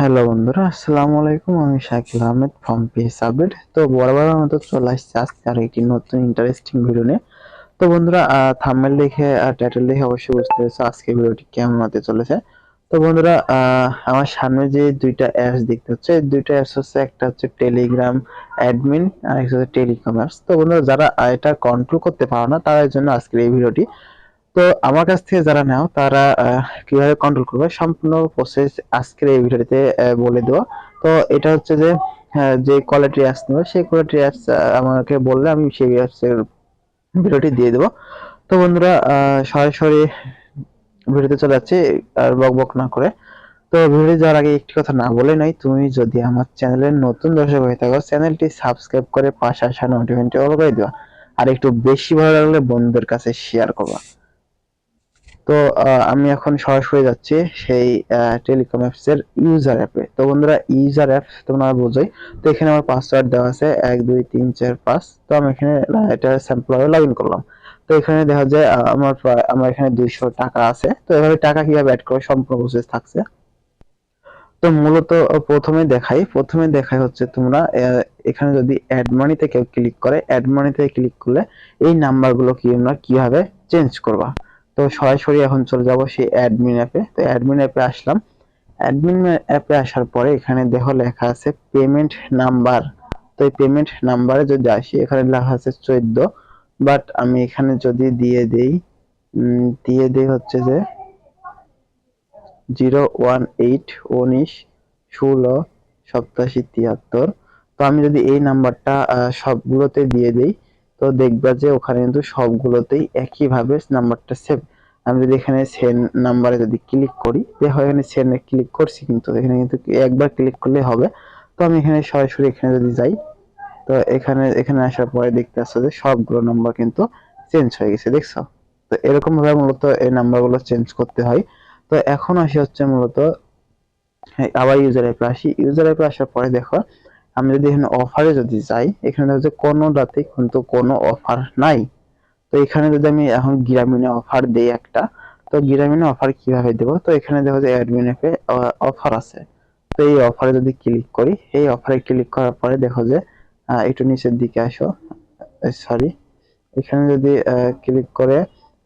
Hello বন্ধুরা, আসসালামু আলাইকুম। আমি Shakil Ahmed from PS update. তো বরাবরের মতো চলে আসছে আজকে আর একটি নতুন ইন্টারেস্টিং ভিডিও নিয়ে। তো বন্ধুরা, থাম্বনেল দেখে আর টাইটেল দেখে অবশ্যই বুঝতে পেরেছো আজকে ভিডিওটি কেমন হতে চলেছে। তো বন্ধুরা, আমার সামনে যে দুইটা অ্যাপস দেখতে হচ্ছে, এই দুইটা অ্যাপস হচ্ছে, একটা হচ্ছে টেলিগ্রাম অ্যাডমিন আর একটা হচ্ছে টেলিকমার্স। তো বন্ধুরা, যারা এটা কন্ট্রোল করতে পারো না তাদের জন্য আজকের এই ভিডিওটি। তো আমার কাছ থেকে যারা নাও তারা কিভাবে কন্ট্রোল করবে সম্পূর্ণ প্রসেস আজকের এই ভিডিওতে বলে দেবো। তো এটা হচ্ছে যে যে কোয়ালিটি অ্যাপস নেবে সেই কোয়ালিটি অ্যাপস আমাকে বললে আমি সেই অ্যাপসের ভিডিওটি দিয়ে দেবো। তো বন্ধুরা, সরাসরি ভিডিওতে চলে যাচ্ছি আর বক বক না করে। তো ভিডিও যাওয়ার আগে একটি কথা না বলে নয়, তুমি যদি আমার চ্যানেলের নতুন দর্শক হয়ে থাকো চ্যানেলটি সাবস্ক্রাইব করে পাশে আসা নোটিফিকেশনটি অল করে দিবা। আর একটু বেশি ভালো লাগলে বন্ধুদের কাছে শেয়ার করবা। তো আমি এখন সরাসরি যাচ্ছি সেই টেলিকম অ্যাপস এর ইউজার অ্যাপে। তো বন্ধুরা, ইউজার অ্যাপ তোমরা বোঝোই। তো এখানে আমার পাসওয়ার্ড দেওয়া আছে 1 2 3 4 5। তো আমি এখানে এটা স্যাম্পল ভাবে লগ ইন করলাম। তো এখানে দেখা যায় আমার এখানে 200 টাকা আছে। তো এভাবে টাকা কিভাবে অ্যাড করে সম্পূর্ণ প্রসেস থাকছে। তো মূলত প্রথমে দেখাই হচ্ছে তোমরা এখানে যদি অ্যাড মানিতে কেউ ক্লিক করে, অ্যাড মানিতে ক্লিক করলে এই নাম্বারগুলো তোমরা কিভাবে চেঞ্জ করবা। তো সরাসরি এখন চলে যাব সেই অ্যাডমিন অ্যাপে। তো অ্যাডমিন অ্যাপে আসলাম। অ্যাডমিন অ্যাপে আসার পরে এখানে দেখো লেখা আছে পেমেন্ট নাম্বার। তো এই পেমেন্ট নাম্বারে যদি আসি, এখানে লেখা আছে 14। বাট আমি এখানে যদি দিয়ে দেই হচ্ছে যে 018 19 16 87 73। তো আমি যদি এই নাম্বারটা সবগুলোতে দিয়ে দেই, তো দেখবা যে ওখানে কিন্তু সবগুলোতেই একইভাবে নাম্বারটা সেভ। আমি যদি এখানে সেন্ড নাম্বারে যদি ক্লিক করি, দেখো এখানে সেন্ডে ক্লিক করছি, কিন্তু এখানে কিন্তু একবার ক্লিক করলে হবে। তো আমি এখানে সরাসরি এখানে যদি যাই, তো এখানে আসার পরে দেখতে পাচ্ছ যে সবগুলো নাম্বার কিন্তু চেঞ্জ হয়ে গেছে, দেখছো? তো এরকম ভাবে মূলত এই নাম্বারগুলো চেঞ্জ করতে হয়। তো এখন আসি হচ্ছে মূলত, হ্যাঁ, আবার ইউজার অ্যাপে আসি। ইউজার অ্যাপে আসার পরে দেখো আমি যদি এখানে অফারে যদি যাই, এখানে দেখো যে কোনোটাতে কিন্তু কোনো অফার নাই। তো এখানে যদি আমি এখন গ্রামীণে অফার দেই একটা, তো গ্রামীণে অফার কিভাবে দেব, তো এখানে দেখো যে অ্যাডমিন অ্যাপে অফার আছে। তো এই অফারে যদি ক্লিক করি, এই অফারে ক্লিক করার পরে দেখো যে একটু নিচের দিকে আসো, সরি, এখানে যদি ক্লিক করে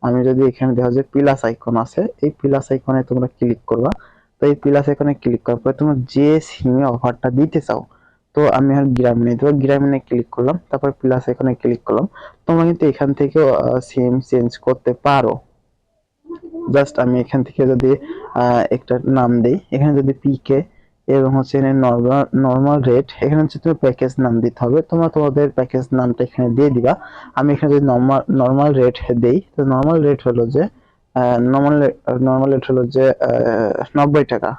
আমি যদি এখানে দেখো যে প্লাস আইকন আছে, এই প্লাস আইকনে তোমরা ক্লিক করবা। তো এই প্লাস আইকনে ক্লিক করার পরে তোমরা যে সিমে অফারটা দিতে চাও, তো আমি আর গ্রামীণে দেবো, গ্রামীণে ক্লিক করলাম, তারপর প্লাস আইকনে ক্লিক করলাম। তোমরা কিন্তু এখান থেকেও সিম চেঞ্জ করতে পারো। জাস্ট আমি এখান থেকে যদি একটা নাম দেই, এখানে যদি পিকে এবং হচ্ছে এখানে নর্মাল রেট, এখানে হচ্ছে তুমি প্যাকেজ নাম দিতে হবে, তোমরা তোমাদের প্যাকেজ নামটা এখানে দিয়ে দিবা। আমি এখানে যদি নর্মাল রেট দেই, তো নর্মাল রেট হলো যে নর্মাল নর্মাল রেট হলো যে 90 টাকা।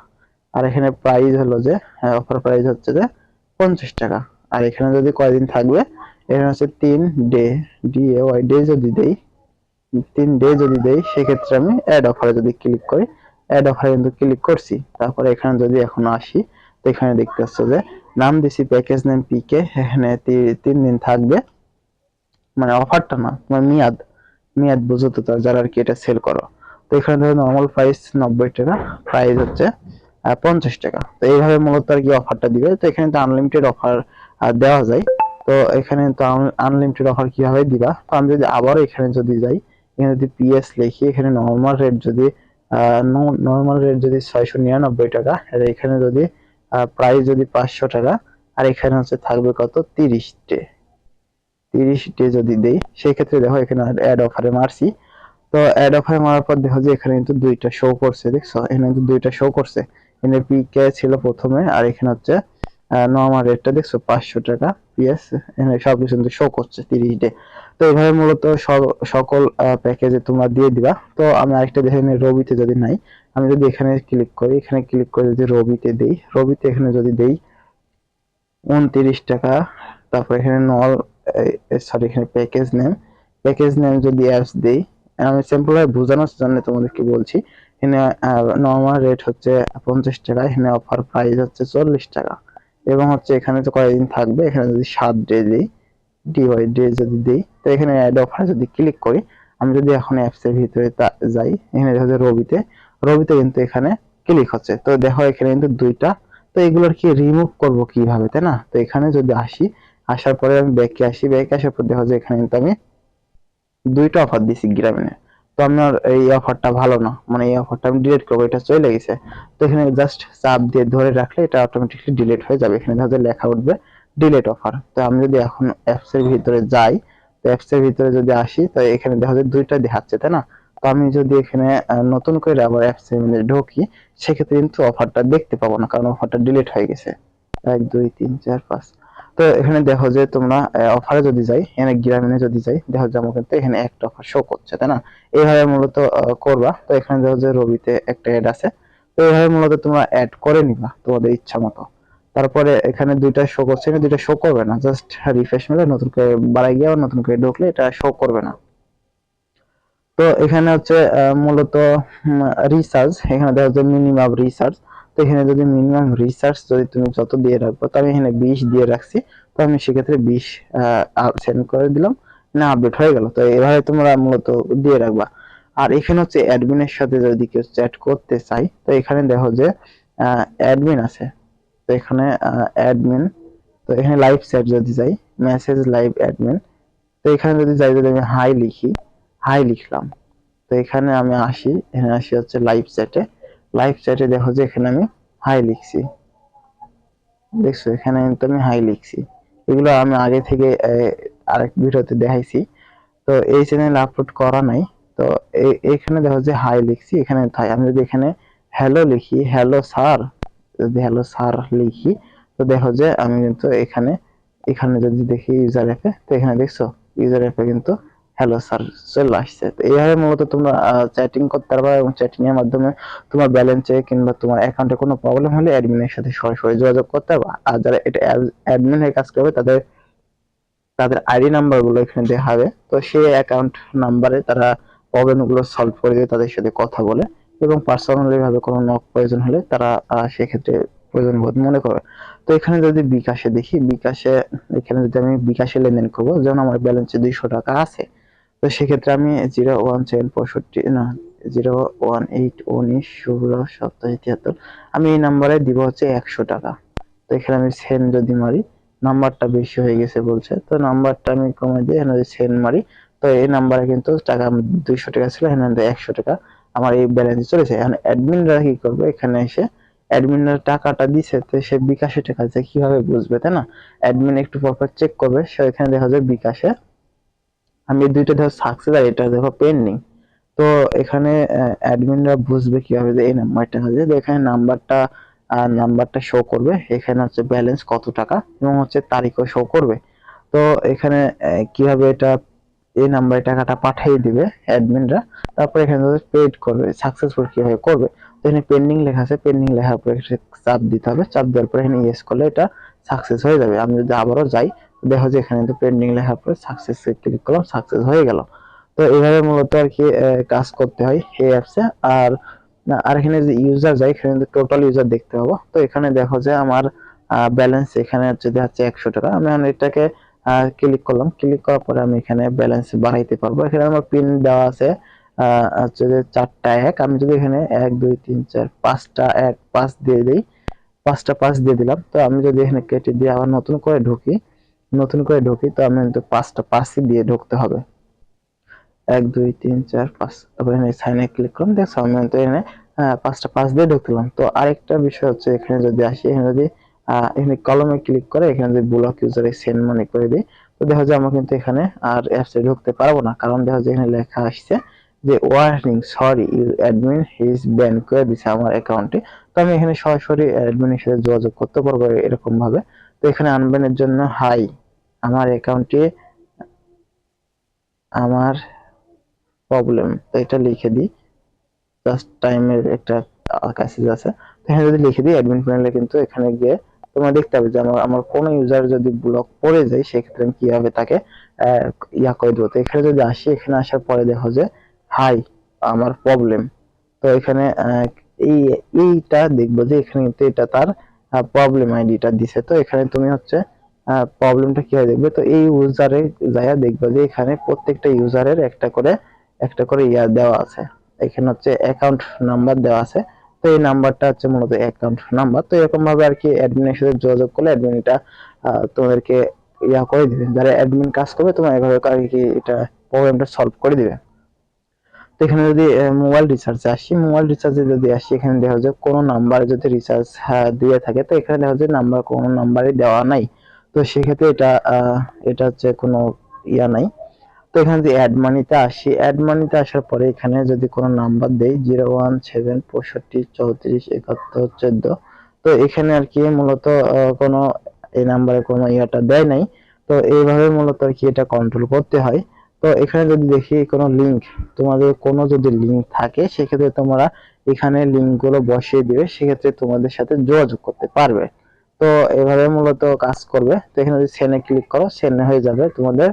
আর এখানে প্রাইস হলো যে অফার প্রাইস হচ্ছে যে 50 টাকা। আর এখানে যদি কয়দিন থাকবে, এখানে হচ্ছে 3 ডে, ডে যদি দেই, 3 ডে যদি দেই, সেক্ষেত্রে আমি অ্যাড অফারে যদি ক্লিক করি, অ্যাড অফারে কিন্তু ক্লিক করছি। তারপরে এখানে যদি এখন আসি, তো এখানে দেখতে পাচ্ছ যে নাম দিছি প্যাকেজ নেম পিকে, এখানে 3 দিন থাকবে। মানে অফারটা না, তোমার মেয়াদ, মেয়াদ বুঝো তো যারা আর কি এটা সেল করো। তো এখানে ধরো নর্মাল প্রাইস 90 টাকা, প্রাইস হচ্ছে 50 টাকা। তো এইভাবে মূলত আর কি অফারটা দিবে। তো এখানে তো আনলিমিটেড অফার দেওয়া যায়। তো এখানে তো আনলিমিটেড অফার কিভাবে দিবা, তো আমি যদি আবার এখানে যদি যাই, এখানে যদি পিএস লিখি, এখানে নর্মাল রেট যদি 699 টাকা, আর এখানে যদি প্রাইস যদি 500 টাকা, আর এখানে হচ্ছে থাকবে কত, 30 ডে। 30 ডে যদি দেই, সেই ক্ষেত্রে দেখো এখানে অ্যাড অফারে মারছি। তো অ্যাড অফারে মারার পর দেখো যে এখানে কিন্তু দুইটা শো করছে, দেখছো? এখানে কিন্তু দুইটা শো করছে। এখানে পিকে ছিল প্রথমে, আর এখানে হচ্ছে নরমাল রেটটা দেখছো 500 টাকা পিএস। এখানে সবকিছু কিন্তু শো করছে 30 ডে। তো এইভাবে মূলত সকল প্যাকেজে তোমরা দিয়ে দিবা। তো আমি আরেকটা দেখে নিই, রবিতে যদি নাই, আমি যদি এখানে ক্লিক করি, এখানে ক্লিক করে যদি রবিতে দেই, রবিতে এখানে যদি দেই 29 টাকা, তারপর এখানে সরি, এখানে প্যাকেজ নেম যদি অ্যাপস দেই, আমি সিম্পল ভাবে বোঝানোর জন্য তোমাদেরকে বলছি। এখানে নর্মাল রেট হচ্ছে 50 টাকা, এখানে অফার প্রাইস হচ্ছে 40 টাকা, এবং হচ্ছে এখানে তো কয়দিন থাকবে, এখানে যদি 7 ডে দিই, ডে যদি দিই, তো এখানে অ্যাড অফারে যদি ক্লিক করি, আমি যদি এখন অ্যাপস এর ভিতরে যাই, এখানে দেখা যায় রবিতে কিন্তু এখানে ক্লিক হচ্ছে। তো দেখো এখানে কিন্তু দুইটা তো এগুলোর কি রিমুভ করব কিভাবে, তাই না? তো এখানে যদি আসি, আসার পরে আমি ব্যাকে আসি, ব্যাকে আসার পর দেখো যে এখানে কিন্তু আমি দুইটা অফার দিছি গ্রামীণে। তো আমার এই অফারটা ভালো না, মানে এই অফারটা আমি ডিলিট করবো, এটা চলে গেছে। তো এখানে জাস্ট চাপ দিয়ে ধরে রাখলে এটা অটোমেটিকলি ডিলিট হয়ে যাবে। এখানে দেখো লেখা উঠবে ডিলিট অফার। তো আমি যদি এখন অ্যাপস এর ভিতরে যাই, তো অ্যাপস এর ভিতরে যদি আসি, তো এখানে দেখো যে দুইটা দেখাচ্ছে, তাই না? তো আমি যদি এখানে নতুন করে আবার অ্যাপস এর মধ্যে ঢুকি, সেক্ষেত্রে কিন্তু অফারটা দেখতে পাবো না, কারণ অফারটা ডিলিট হয়ে গেছে। 1 2 3 4 5। তো এখানে দেখো যে তোমরা অফারে যদি যাই, এখানে গ্রামীণে যদি যাই, দেখো যে আমার কিন্তু এখানে একটা অফার শো করছে, তাই না? এইভাবে মূলত করবা। তো এখানে দেখো যে রবিতে একটা অ্যাড আছে। তো এইভাবে মূলত তোমরা অ্যাড করে নিবা তোমাদের ইচ্ছা মতো। তারপরে এখানে দুইটা শো করছে, এখানে দুইটা শো করবে না, জাস্ট রিফ্রেশ মেলে নতুন করে বাড়াই গিয়ে আবার নতুন করে ঢুকলে এটা শো করবে না। তো এখানে হচ্ছে মূলত রিসার্চ, এখানে দেখা যাচ্ছে মিনিমাম রিসার্চ। তো এখানে যদি মিনিমাম রিসার্চ যদি তুমি যত দিয়ে রাখবো, তো আমি এখানে 20 দিয়ে রাখছি। তো আমি সেক্ষেত্রে 20 সেন্ড করে দিলাম, না আপডেট হয়ে গেল। তো এভাবে তোমরা মূলত দিয়ে রাখবা। আর এখানে হচ্ছে অ্যাডমিনের সাথে যদি কেউ চ্যাট করতে চাই, তো এখানে দেখো যে অ্যাডমিন আছে। তো এখানে অ্যাডমিন, তো এখানে লাইভ চ্যাট যদি যাই, মেসেজ লাইভ অ্যাডমিন। তো এখানে যদি যাই, যদি আমি হাই লিখি, হাই লিখলাম। তো এখানে আমি আসি, এখানে আসি হচ্ছে লাইভ চ্যাটে। লাইভ চ্যাটে দেখো যে এখানে আমি হাই লিখছি, দেখছো এখানে কিন্তু আমি হাই লিখছি। এগুলো আমি আগে থেকে আরেক ভিডিওতে দেখাইছি, তো এই চ্যানেলে আপলোড করা নাই। তো এখানে দেখো যে হাই লিখছি, এখানে তাই আমি যদি এখানে হ্যালো লিখি, হ্যালো স্যার, যদি হ্যালো স্যার লিখি, তো দেখো যে আমি কিন্তু এখানে এখানে যদি দেখি ইউজার অ্যাপে, তো এখানে দেখছো ইউজার অ্যাপে কিন্তু হ্যালো স্যার চলে আসছে। তো এইভাবে মূলত তোমরা চ্যাটিং করতে পারবা, এবং চ্যাটিং এর মাধ্যমে তোমার ব্যালেন্সে কিংবা তোমার অ্যাকাউন্টে কোনো প্রবলেম হলে অ্যাডমিনের সাথে সরাসরি যোগাযোগ করতে পারবা। আর যারা এটা অ্যাডমিন হয়ে কাজ করবে, তাদের তাদের আইডি নাম্বার গুলো এখানে দেওয়া হবে। তো সেই অ্যাকাউন্ট নাম্বারে তারা প্রবলেম গুলো সলভ করে দিয়ে তাদের সাথে কথা বলে, এবং পার্সোনালি ভাবে কোনো নক প্রয়োজন হলে তারা সেক্ষেত্রে প্রয়োজন বোধ মনে করে। তো এখানে যদি বিকাশে দেখি, বিকাশে এখানে যদি আমি বিকাশে লেনদেন করবো, যেমন আমার ব্যালেন্সে 200 টাকা আছে, তো সেক্ষেত্রে আমি 01765 না 01819168773, আমি এই নাম্বারে দিব হচ্ছে 100 টাকা। তো এখানে আমি সেন্ড যদি মারি, নাম্বারটা বেশি হয়ে গেছে বলছে, তো নাম্বারটা আমি কমে দিয়ে এখানে সেন্ড মারি। তো এই নাম্বারে কিন্তু টাকা 200 টাকা ছিল, এখানে 100 টাকা আমার এই ব্যালেন্সে চলেছে। এখন অ্যাডমিনরা কি করবে, এখানে এসে অ্যাডমিনরা টাকাটা দিছে, তো সে বিকাশে টাকা আছে কিভাবে বুঝবে, তাই না? অ্যাডমিন একটু পরপর চেক করবে। সে এখানে দেখা যায় বিকাশে আমি এই দুইটা দেখো সাকসেস আর এটা দেখো পেন্ডিং। তো এখানে অ্যাডমিনরা বুঝবে কিভাবে যে এই নাম্বারটা আছে, তো এখানে নাম্বারটা শো করবে, এখানে হচ্ছে ব্যালেন্স কত টাকা এবং হচ্ছে তারিখও শো করবে। তো এখানে কিভাবে এটা এই নাম্বারে টাকাটা পাঠিয়ে দিবে অ্যাডমিনরা, তারপর এখানে পেড করবে, সাকসেসফুল কিভাবে করবে। তো এখানে পেন্ডিং লেখা আছে, পেন্ডিং লেখার পরে চাপ দিতে হবে, চাপ দেওয়ার পরে এখানে ইয়েস করলে এটা সাকসেস হয়ে যাবে। আমি যদি আবারও যাই, দেখো যে এখানে তো পেন্ডিং লেখার পরে সাকসেস ক্লিক করলাম, সাকসেস হয়ে গেল। তো এইভাবে মূলত আর কি কাজ করতে হয় এই অ্যাপসে। আর আর এখানে যে ইউজার যায়, এখানে টোটাল ইউজার দেখতে পাবো। তো এখানে দেখো যে আমার ব্যালেন্স এখানে হচ্ছে দেখাচ্ছে 100 টাকা। আমি এটাকে ক্লিক করলাম, ক্লিক করার পরে আমি এখানে ব্যালেন্স বাড়াইতে পারবো। এখানে আমার পিন দেওয়া আছে হচ্ছে যে 4টা 1। আমি যদি এখানে 1 2 3 4 5টা 1 5 দিয়ে দিই, 5টা 5 দিয়ে দিলাম। তো আমি যদি এখানে কেটে দিয়ে আবার নতুন করে ঢুকি, তো আমি কিন্তু 5টা 5ই দিয়ে ঢুকতে হবে। 1 2 3 4 5, তারপর এখানে সাইনে ক্লিক করলাম, দেখছো আমি কিন্তু এখানে 5টা 5 দিয়ে ঢুকলাম। তো আরেকটা বিষয় হচ্ছে, এখানে যদি আসি, এখানে যদি এখানে কলমে ক্লিক করে এখানে যদি ব্লক ইউজারে সেন্ড মানি করে দিই, তো দেখা যায় আমরা কিন্তু এখানে আর অ্যাপসে ঢুকতে পারবো না, কারণ দেখা যায় এখানে লেখা আসছে যে warning sorry your admin has ban করে দিছে আমার অ্যাকাউন্টে। তো আমি এখানে সরাসরি অ্যাডমিনের সাথে যোগাযোগ করতে পারবো এরকম ভাবে। তো এখানে আনব্যানের জন্য হাই, আমার অ্যাকাউন্টে আমার প্রবলেম, তো এটা লিখে দিই, জাস্ট টাইমের একটা মেসেজ আছে। তো এখানে যদি লিখে দিই অ্যাডমিন প্যানেলে, কিন্তু এখানে গিয়ে তোমরা দেখতে পাবে যে আমার কোনো ইউজার যদি ব্লক পড়ে যায়, সেক্ষেত্রে আমি কিভাবে তাকে ইয়া করে দেবো। তো এখানে যদি আসি, এখানে আসার পরে দেখো যে হাই আমার প্রবলেম। তো এখানে এই এইটা দেখবো যে এখানে কিন্তু এটা তার প্রবলেম আইডিটা দিছে। তো এখানে তুমি হচ্ছে প্রবলেমটা কিভাবে দেখবে, তো এই ইউজারে যাইয়া দেখবে যে এখানে প্রত্যেকটা ইউজারের একটা করে ইয়া দেওয়া আছে। এখানে হচ্ছে অ্যাকাউন্ট নাম্বার দেওয়া আছে, তো এই নাম্বারটা হচ্ছে মূলত অ্যাকাউন্ট নাম্বার। তো এরকম ভাবে আর কি অ্যাডমিনের সাথে যোগাযোগ করলে অ্যাডমিন এটা তোমাদেরকে ইয়া করে দিবে, যারা অ্যাডমিন কাজ করবে তোমার এভাবে আর কি এটা প্রবলেমটা সলভ করে দিবে। তো এখানে যদি মোবাইল রিচার্জে আসি, মোবাইল রিচার্জে যদি আসি, এখানে দেখা যায় কোনো নাম্বারে যদি রিচার্জ দিয়ে থাকে, তো এখানে দেখা যায় নাম্বার কোনো নাম্বারে দেওয়া নাই। তো সেক্ষেত্রে এটা হচ্ছে কোনো ইয়া নাই। তো এখানে যদি অ্যাড মানিতে আসি, অ্যাড মানিতে আসার পরে এখানে যদি কোনো নাম্বার দেই 01765347114, তো এখানে আর কি মূলত কোনো এই নাম্বারে কোনো ইয়াটা দেয় নাই। তো এইভাবে মূলত আর কি এটা কন্ট্রোল করতে হয়। তো এখানে যদি দেখি কোনো লিঙ্ক, তোমাদের কোনো যদি লিঙ্ক থাকে সেক্ষেত্রে তোমরা এখানে লিঙ্ক গুলো বসিয়ে দিবে, সেক্ষেত্রে তোমাদের সাথে যোগাযোগ করতে পারবে। তো এভাবে মূলত কাজ করবে। তো এখানে যদি সেন্ডে ক্লিক করো, সেন্ড হয়ে যাবে তোমাদের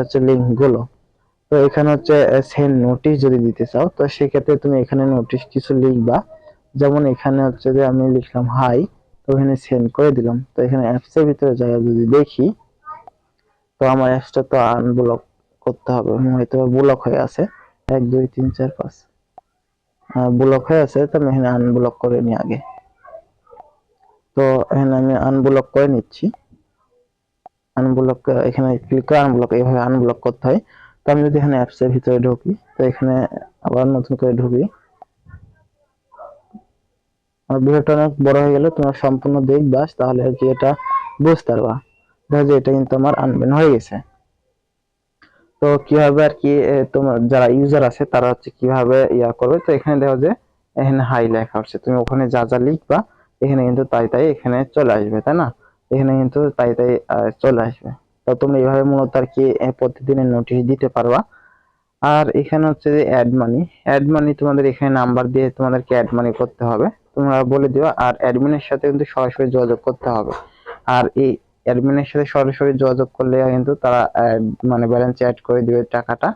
হচ্ছে লিঙ্ক গুলো। তো এখানে হচ্ছে সেন্ড নোটিশ যদি দিতে চাও, তো সেক্ষেত্রে তুমি এখানে নোটিশ কিছু লিখবা। যেমন এখানে হচ্ছে যে আমি লিখলাম হাই, তো এখানে সেন্ড করে দিলাম। তো এখানে অ্যাপস এর ভিতরে যাই যদি দেখি, তো আমার অ্যাপসটা তো আনব্লক করতে হবে, হয়তো ব্লক হয়ে আছে 1 2 3 4 5 ব্লক হয়ে আছে। তো আমি এখানে আনব্লক করে নিই আগে। তো এখানে আমি আনব্লক করে নিচ্ছি। আনব্লক এখানে ক্লিক করে আনব্লক, এইভাবে আনব্লক করতে হয়। তো আমি যদি এখানে অ্যাপস এর ভিতরে ঢুকি, তো এখানে আবার নতুন করে ঢুকি, আর ভিডিওটা অনেক বড় হয়ে গেলে তোমরা সম্পূর্ণ দেখবা, তাহলে আর কি এটা বুঝতে পারবা। দেখো যে এটা কিন্তু আমার আনবেন হয়ে গেছে। তো কিভাবে আর কি তোমার যারা ইউজার আছে তারা হচ্ছে কিভাবে ইয়া করবে, তো এখানে দেখো যে এখানে হাই লেখা আছে, তুমি ওখানে যা যা লিখবা এখানে কিন্তু তাই তাই এখানে চলে আসবে, তাই না? এখানে কিন্তু তাই তাই চলে আসবে। তো তুমি এইভাবে মূলত আর কি প্রতিদিনের নোটিশ দিতে পারবা। আর এখানে হচ্ছে যে অ্যাড মানি তোমাদের এখানে নাম্বার দিয়ে তোমাদেরকে অ্যাড মানি করতে হবে, তোমরা বলে দিবা। আর অ্যাডমিনের সাথে কিন্তু সরাসরি যোগাযোগ করতে হবে। আর এই অ্যাডমিনের সাথে সরাসরি যোগাযোগ করলে কিন্তু তারা মানে ব্যালেন্স অ্যাড করে দিবে টাকাটা।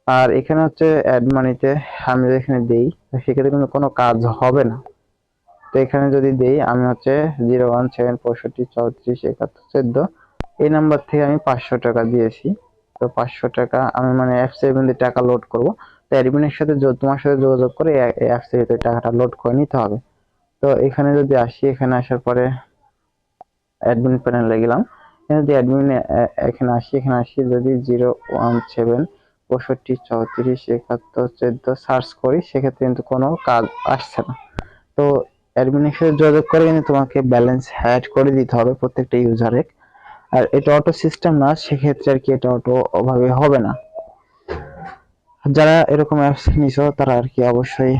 আর এখানে হচ্ছে অ্যাড মানিতে আমি যদি এখানে দেই, সেক্ষেত্রে কিন্তু কোনো কাজ হবে না। তো এখানে যদি দেই আমি হচ্ছে 01765347114, এই নাম্বার থেকে আমি 500 টাকা দিয়েছি। তো 500 টাকা আমি মানে অ্যাপস এর মধ্যে টাকা লোড করব। তো অ্যাডমিনের সাথে তোমার সাথে যোগাযোগ করে অ্যাপস এর ভিতরে টাকাটা লোড করে নিতে হবে। তো এখানে যদি আসি, এখানে আসার পরে অ্যাডমিন প্যানেলে গেলাম, এখানে যদি এখানে আসি যদি 01765347114 সার্চ করি, সেক্ষেত্রে কিন্তু কোনো কাজ আসছে না। তো অ্যাডমিনের সাথে যোগাযোগ করে কিন্তু তোমাকে ব্যালেন্স অ্যাড করে দিতে হবে প্রত্যেকটা ইউজারে। আর এটা অটো সিস্টেম না, সেক্ষেত্রে আর কি এটা অটো ভাবে হবে না। যারা এরকম অ্যাপস নিছো তারা আর কি অবশ্যই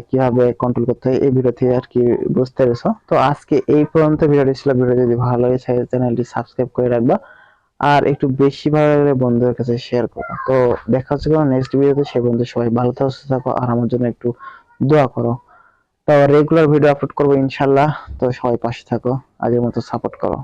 কিভাবে কন্ট্রোল করতে হয় এই ভিডিও থেকে আর কি বুঝতে পেরেছো। তো আজকে এই পর্যন্ত ভিডিওটি ছিল। ভিডিও যদি ভালো লাগে চ্যানেলটি সাবস্ক্রাইব করে রাখবা, আর একটু বেশি ভালো লাগলে বন্ধুদের কাছে শেয়ার করো। তো দেখা হচ্ছে কোনো নেক্সট ভিডিওতে, সে বন্ধু সবাই ভালো থাকো, সুস্থ থাকো, আর আমার জন্য একটু দোয়া করো। তো রেগুলার ভিডিও আপলোড করবো ইনশাল্লাহ। তো সবাই পাশে থাকো, আগের মতো সাপোর্ট করো।